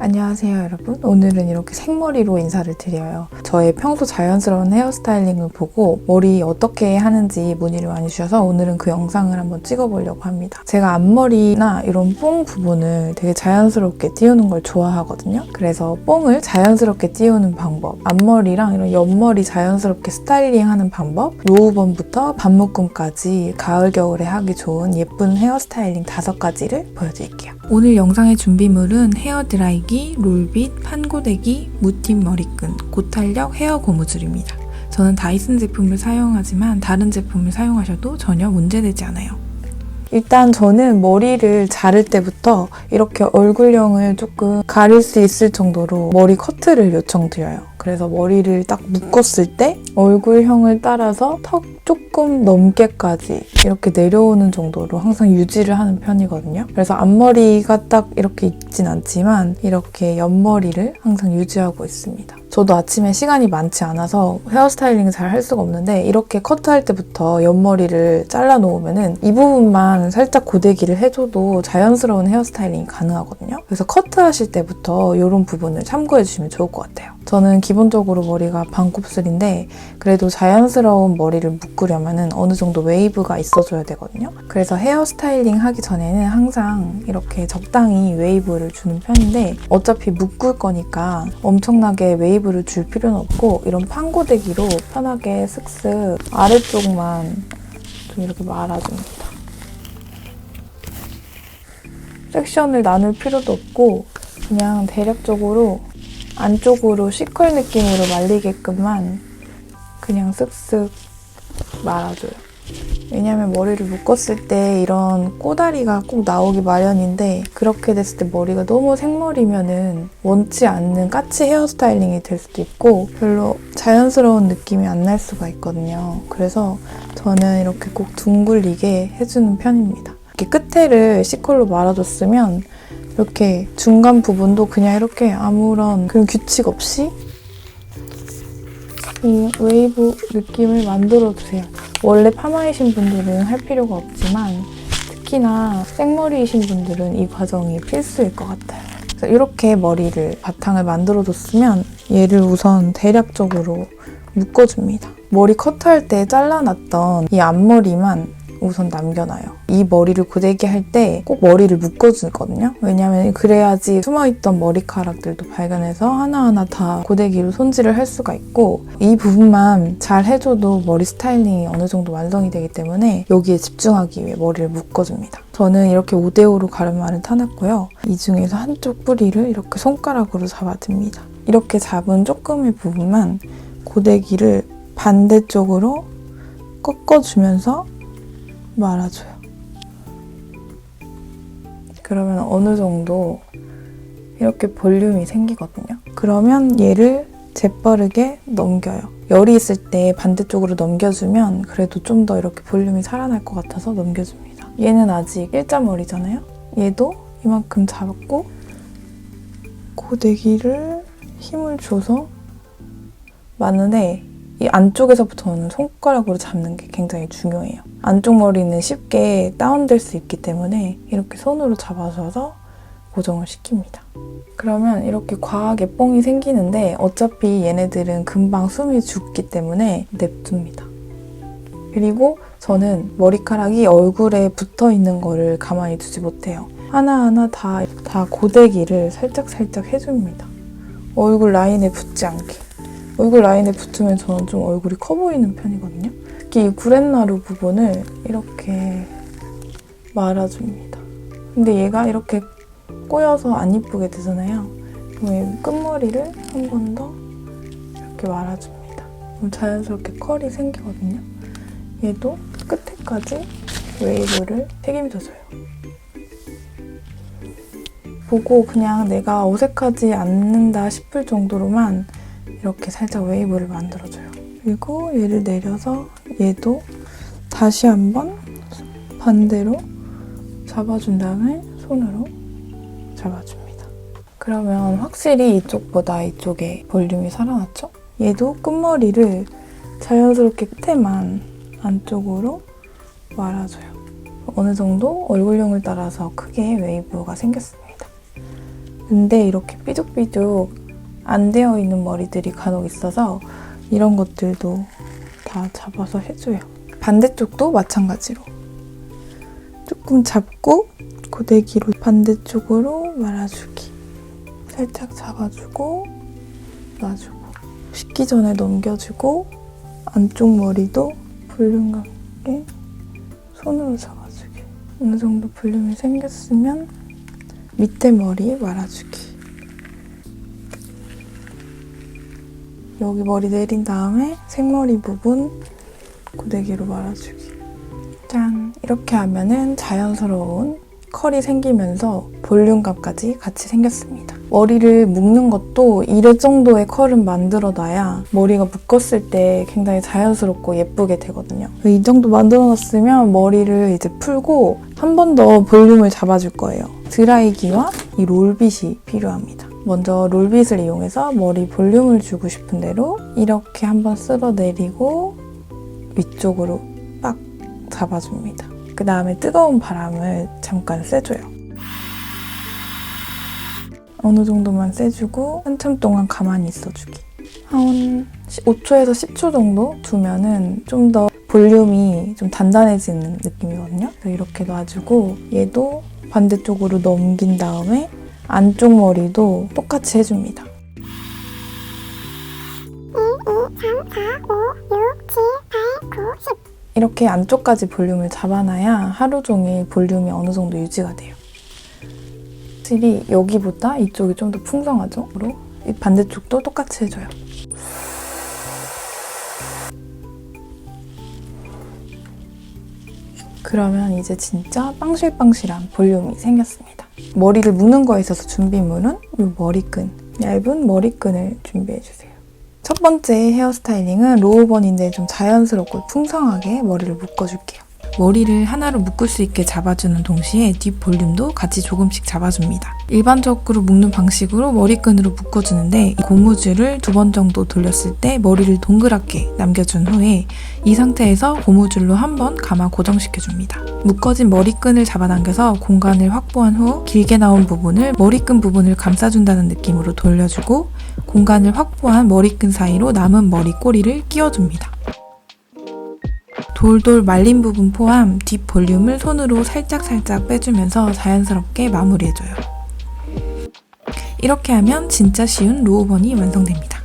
안녕하세요 여러분. 오늘은 이렇게 생머리로 인사를 드려요. 저의 평소 자연스러운 헤어스타일링을 보고 머리 어떻게 하는지 문의를 많이 주셔서 오늘은 그 영상을 한번 찍어보려고 합니다. 제가 앞머리나 이런 뽕 부분을 되게 자연스럽게 띄우는 걸 좋아하거든요. 그래서 뽕을 자연스럽게 띄우는 방법, 앞머리랑 이런 옆머리 자연스럽게 스타일링하는 방법, 노후번부터 반묶음까지 가을 겨울에 하기 좋은 예쁜 헤어스타일링 5가지를 보여드릴게요. 오늘 영상의 준비물은 헤어 드라이기, 롤빗, 판고데기, 무팁 머리끈, 고탄력 헤어 고무줄입니다. 저는 다이슨 제품을 사용하지만 다른 제품을 사용하셔도 전혀 문제되지 않아요. 일단 저는 머리를 자를 때부터 이렇게 얼굴형을 조금 가릴 수 있을 정도로 머리 커트를 요청드려요. 그래서 머리를 딱 묶었을 때 얼굴형을 따라서 턱 조금 넘게까지 이렇게 내려오는 정도로 항상 유지를 하는 편이거든요. 그래서 앞머리가 딱 이렇게 있진 않지만 이렇게 옆머리를 항상 유지하고 있습니다. 저도 아침에 시간이 많지 않아서 헤어스타일링을 잘 할 수가 없는데 이렇게 커트할 때부터 옆머리를 잘라 놓으면은 이 부분만 살짝 고데기를 해줘도 자연스러운 헤어스타일링이 가능하거든요. 그래서 커트하실 때부터 이런 부분을 참고해 주시면 좋을 것 같아요. 저는 기본적으로 머리가 반곱슬인데 그래도 자연스러운 머리를 묶으려면 어느 정도 웨이브가 있어줘야 되거든요. 그래서 헤어스타일링 하기 전에는 항상 이렇게 적당히 웨이브를 주는 편인데 어차피 묶을 거니까 엄청나게 웨이브를 줄 필요는 없고 이런 판고데기로 편하게 슥슥 아래쪽만 좀 이렇게 말아줍니다. 섹션을 나눌 필요도 없고 그냥 대략적으로 안쪽으로 시컬 느낌으로 말리게끔만 그냥 쓱쓱 말아줘요. 왜냐면 머리를 묶었을 때 이런 꼬다리가 꼭 나오기 마련인데 그렇게 됐을 때 머리가 너무 생머리면은 원치 않는 까치 헤어스타일링이 될 수도 있고 별로 자연스러운 느낌이 안 날 수가 있거든요. 그래서 저는 이렇게 꼭 둥글리게 해주는 편입니다. 이렇게 끝에를 시컬로 말아줬으면 이렇게 중간 부분도 그냥 이렇게 아무런 그런 규칙 없이 이 웨이브 느낌을 만들어주세요. 원래 파마이신 분들은 할 필요가 없지만 특히나 생머리이신 분들은 이 과정이 필수일 것 같아요. 그래서 이렇게 머리를 바탕을 만들어줬으면 얘를 우선 대략적으로 묶어줍니다. 머리 커트할 때 잘라놨던 이 앞머리만 우선 남겨놔요. 이 머리를 고데기 할 때 꼭 머리를 묶어주거든요. 왜냐면 그래야지 숨어있던 머리카락들도 발견해서 하나하나 다 고데기로 손질을 할 수가 있고 이 부분만 잘 해줘도 머리 스타일링이 어느 정도 완성이 되기 때문에 여기에 집중하기 위해 머리를 묶어줍니다. 저는 이렇게 5대5로 가르마를 타놨고요. 이 중에서 한쪽 뿌리를 이렇게 손가락으로 잡아줍니다. 이렇게 잡은 조금의 부분만 고데기를 반대쪽으로 꺾어주면서 말아줘요. 그러면 어느 정도 이렇게 볼륨이 생기거든요. 그러면 얘를 재빠르게 넘겨요. 열이 있을 때 반대쪽으로 넘겨주면 그래도 좀 더 이렇게 볼륨이 살아날 것 같아서 넘겨줍니다. 얘는 아직 일자머리잖아요. 얘도 이만큼 잡았고 고데기를 힘을 줘서 마는데 이 안쪽에서부터는 손가락으로 잡는 게 굉장히 중요해요. 안쪽 머리는 쉽게 다운될 수 있기 때문에 이렇게 손으로 잡아줘서 고정을 시킵니다. 그러면 이렇게 과하게 뽕이 생기는데 어차피 얘네들은 금방 숨이 죽기 때문에 냅둡니다. 그리고 저는 머리카락이 얼굴에 붙어있는 거를 가만히 두지 못해요. 하나하나 다 고데기를 살짝살짝 해줍니다. 얼굴 라인에 붙지 않게. 얼굴 라인에 붙으면 저는 좀 얼굴이 커 보이는 편이거든요. 특히 이 구렛나루 부분을 이렇게 말아줍니다. 근데 얘가 이렇게 꼬여서 안 이쁘게 되잖아요. 그럼 끝머리를 한 번 더 이렇게 말아줍니다. 그럼 자연스럽게 컬이 생기거든요. 얘도 끝에까지 웨이브를 책임져줘요. 보고 그냥 내가 어색하지 않는다 싶을 정도로만 이렇게 살짝 웨이브를 만들어줘요. 그리고 얘를 내려서 얘도 다시 한번 반대로 잡아준 다음에 손으로 잡아줍니다. 그러면 확실히 이쪽보다 이쪽에 볼륨이 살아났죠? 얘도 끝머리를 자연스럽게 끝에만 안쪽으로 말아줘요. 어느 정도 얼굴형을 따라서 크게 웨이브가 생겼습니다. 근데 이렇게 삐죽삐죽 안 되어 있는 머리들이 간혹 있어서 이런 것들도 다 잡아서 해줘요. 반대쪽도 마찬가지로 조금 잡고 고데기로 반대쪽으로 말아주기. 살짝 잡아주고 놔주고 씻기 전에 넘겨주고 안쪽 머리도 볼륨감 있게 손으로 잡아주기. 어느 정도 볼륨이 생겼으면 밑에 머리 말아주기. 여기 머리 내린 다음에 생머리 부분 고데기로 말아주기. 짠! 이렇게 하면은 자연스러운 컬이 생기면서 볼륨감까지 같이 생겼습니다. 머리를 묶는 것도 이럴 정도의 컬은 만들어놔야 머리가 묶었을 때 굉장히 자연스럽고 예쁘게 되거든요. 이 정도 만들어놨으면 머리를 이제 풀고 한 번 더 볼륨을 잡아줄 거예요. 드라이기와 이 롤빗이 필요합니다. 먼저 롤빗을 이용해서 머리 볼륨을 주고 싶은 대로 이렇게 한번 쓸어내리고 위쪽으로 빡 잡아줍니다. 그 다음에 뜨거운 바람을 잠깐 쐬줘요. 어느 정도만 쐬주고 한참 동안 가만히 있어주기. 한 5초에서 10초 정도 두면은 좀 더 볼륨이 좀 단단해지는 느낌이거든요. 그래서 이렇게 놔주고 얘도 반대쪽으로 넘긴 다음에 안쪽 머리도 똑같이 해줍니다. 1, 2, 3, 4, 5, 6, 7, 8, 9, 10 이렇게 안쪽까지 볼륨을 잡아놔야 하루 종일 볼륨이 어느 정도 유지가 돼요. 확실히 여기보다 이쪽이 좀 더 풍성하죠? 이 반대쪽도 똑같이 해줘요. 그러면 이제 진짜 빵실빵실한 볼륨이 생겼습니다. 머리를 묶는 거에 있어서 준비물은 이 머리끈, 얇은 머리끈을 준비해주세요. 첫 번째 헤어스타일링은 로우번인데 좀 자연스럽고 풍성하게 머리를 묶어줄게요. 머리를 하나로 묶을 수 있게 잡아주는 동시에 뒷 볼륨도 같이 조금씩 잡아줍니다. 일반적으로 묶는 방식으로 머리끈으로 묶어주는데 고무줄을 2번 정도 돌렸을 때 머리를 동그랗게 남겨준 후에 이 상태에서 고무줄로 한번 감아 고정시켜줍니다. 묶어진 머리끈을 잡아당겨서 공간을 확보한 후 길게 나온 부분을 머리끈 부분을 감싸준다는 느낌으로 돌려주고 공간을 확보한 머리끈 사이로 남은 머리 꼬리를 끼워줍니다. 돌돌 말린 부분 포함 뒷 볼륨을 손으로 살짝살짝 빼주면서 자연스럽게 마무리해줘요. 이렇게 하면 진짜 쉬운 로우번이 완성됩니다.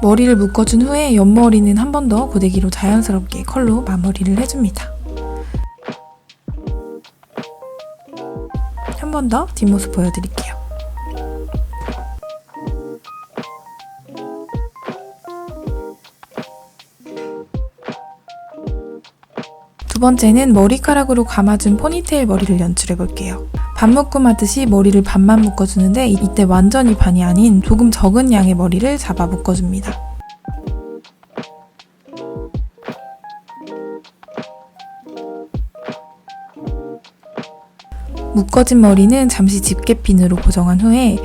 머리를 묶어준 후에 옆머리는 한 번 더 고데기로 자연스럽게 컬로 마무리를 해줍니다. 한 번 더 뒷모습 보여드릴게요. 두 번째는 머리카락으로 감아준 포니테일 머리를 연출해볼게요. 반묶음 하듯이 머리를 반만 묶어주는데 이때 완전히 반이 아닌 조금 적은 양의 머리를 잡아 묶어줍니다. 묶어진 머리는 잠시 집게핀으로 고정한 후에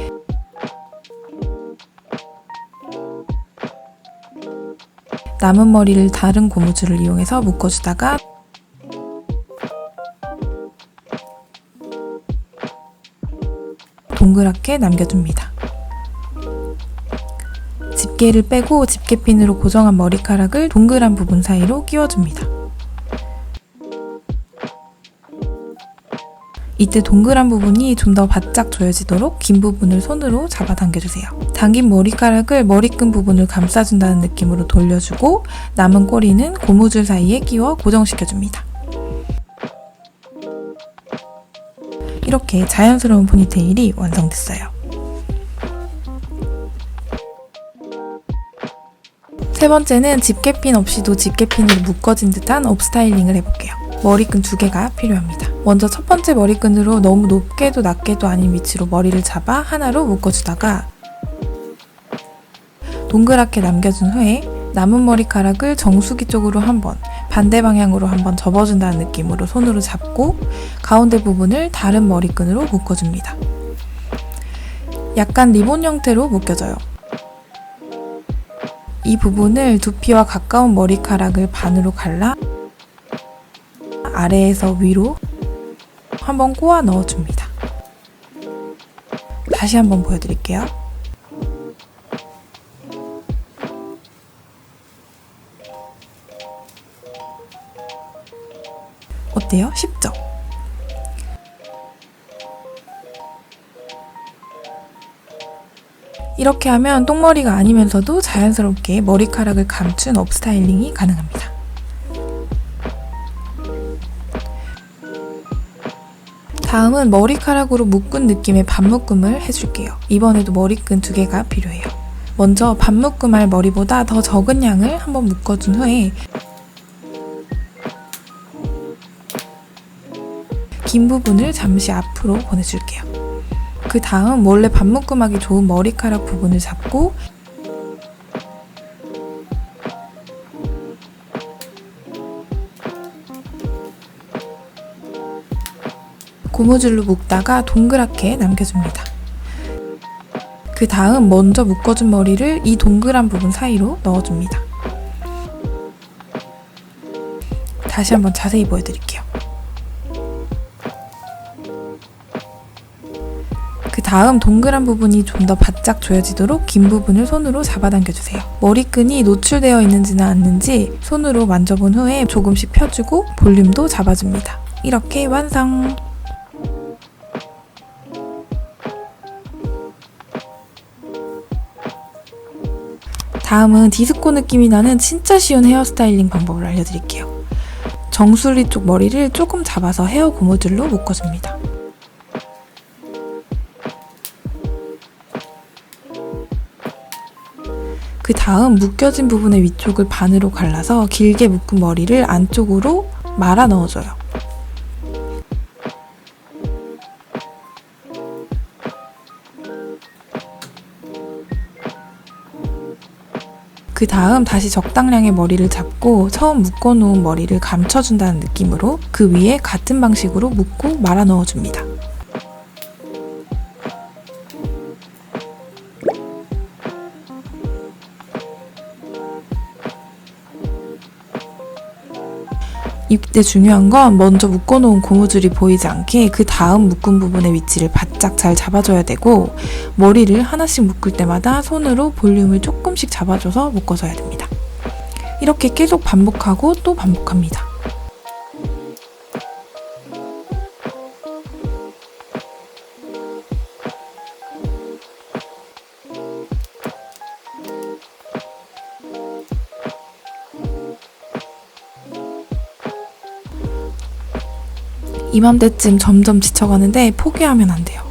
남은 머리를 다른 고무줄을 이용해서 묶어주다가 동그랗게 남겨줍니다. 집게를 빼고 집게핀으로 고정한 머리카락을 동그란 부분 사이로 끼워줍니다. 이때 동그란 부분이 좀 더 바짝 조여지도록 긴 부분을 손으로 잡아당겨주세요. 당긴 머리카락을 머리끈 부분을 감싸준다는 느낌으로 돌려주고 남은 꼬리는 고무줄 사이에 끼워 고정시켜줍니다. 이렇게 자연스러운 포니테일이 완성됐어요. 세 번째는 집게핀 없이도 집게핀으로 묶어진 듯한 업스타일링을 해볼게요. 머리끈 2개가 필요합니다. 먼저 첫 번째 머리끈으로 너무 높게도 낮게도 아닌 위치로 머리를 잡아 하나로 묶어주다가 동그랗게 남겨준 후에 남은 머리카락을 정수기 쪽으로 한번, 반대 방향으로 한번 접어준다는 느낌으로 손으로 잡고 가운데 부분을 다른 머리끈으로 묶어줍니다. 약간 리본 형태로 묶여져요. 이 부분을 두피와 가까운 머리카락을 반으로 갈라 아래에서 위로 한번 꼬아 넣어줍니다. 다시 한번 보여드릴게요. 어때요? 쉽죠? 이렇게 하면 똥머리가 아니면서도 자연스럽게 머리카락을 감춘 업스타일링이 가능합니다. 다음은 머리카락으로 묶은 느낌의 반묶음을 해줄게요. 이번에도 머리끈 2개가 필요해요. 먼저 반묶음할 머리보다 더 적은 양을 한번 묶어준 후에 긴 부분을 잠시 앞으로 보내줄게요. 그 다음 원래 반묶음하기 좋은 머리카락 부분을 잡고 고무줄로 묶다가 동그랗게 남겨줍니다. 그 다음 먼저 묶어준 머리를 이 동그란 부분 사이로 넣어줍니다. 다시 한번 자세히 보여드릴게요. 그 다음 동그란 부분이 좀 더 바짝 조여지도록 긴 부분을 손으로 잡아당겨주세요. 머리끈이 노출되어 있는지는 않는지 손으로 만져본 후에 조금씩 펴주고 볼륨도 잡아줍니다. 이렇게 완성! 다음은 디스코 느낌이 나는 진짜 쉬운 헤어스타일링 방법을 알려드릴게요. 정수리 쪽 머리를 조금 잡아서 헤어 고무줄로 묶어줍니다. 그 다음 묶여진 부분의 위쪽을 반으로 갈라서 길게 묶은 머리를 안쪽으로 말아 넣어줘요. 그 다음 다시 적당량의 머리를 잡고 처음 묶어놓은 머리를 감춰준다는 느낌으로 그 위에 같은 방식으로 묶고 말아 넣어줍니다. 이때 중요한 건 먼저 묶어놓은 고무줄이 보이지 않게 그 다음 묶은 부분의 위치를 바짝 잘 잡아줘야 되고 머리를 하나씩 묶을 때마다 손으로 볼륨을 조금씩 잡아줘서 묶어줘야 됩니다. 이렇게 계속 반복하고 또 반복합니다. 이맘때쯤 점점 지쳐가는데 포기하면 안 돼요.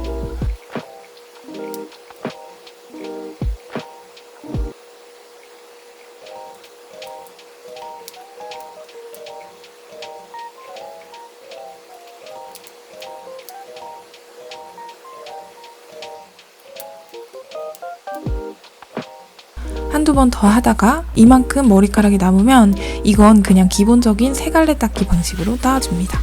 한두 번 더 하다가 이만큼 머리카락이 남으면 이건 그냥 기본적인 세 갈래 닦기 방식으로 따줍니다.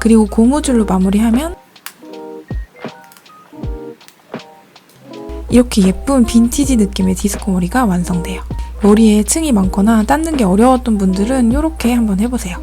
그리고 고무줄로 마무리하면 이렇게 예쁜 빈티지 느낌의 디스코 머리가 완성돼요. 머리에 층이 많거나 닦는 게 어려웠던 분들은 이렇게 한번 해보세요.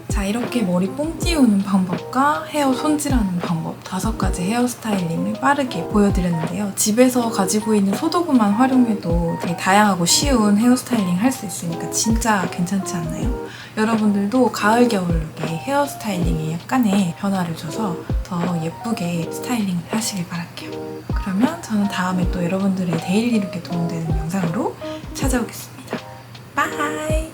자, 이렇게 머리 뽕 띄우는 방법과 헤어 손질하는 방법 5가지 헤어 스타일링을 빠르게 보여드렸는데요. 집에서 가지고 있는 소도구만 활용해도 되게 다양하고 쉬운 헤어 스타일링 할 수 있으니까 진짜 괜찮지 않나요? 여러분들도 가을 겨울룩에 헤어 스타일링에 약간의 변화를 줘서 더 예쁘게 스타일링을 하시길 바랄게요. 그러면 저는 다음에 또 여러분들의 데일리 룩에 도움되는 영상으로 찾아오겠습니다. 바이!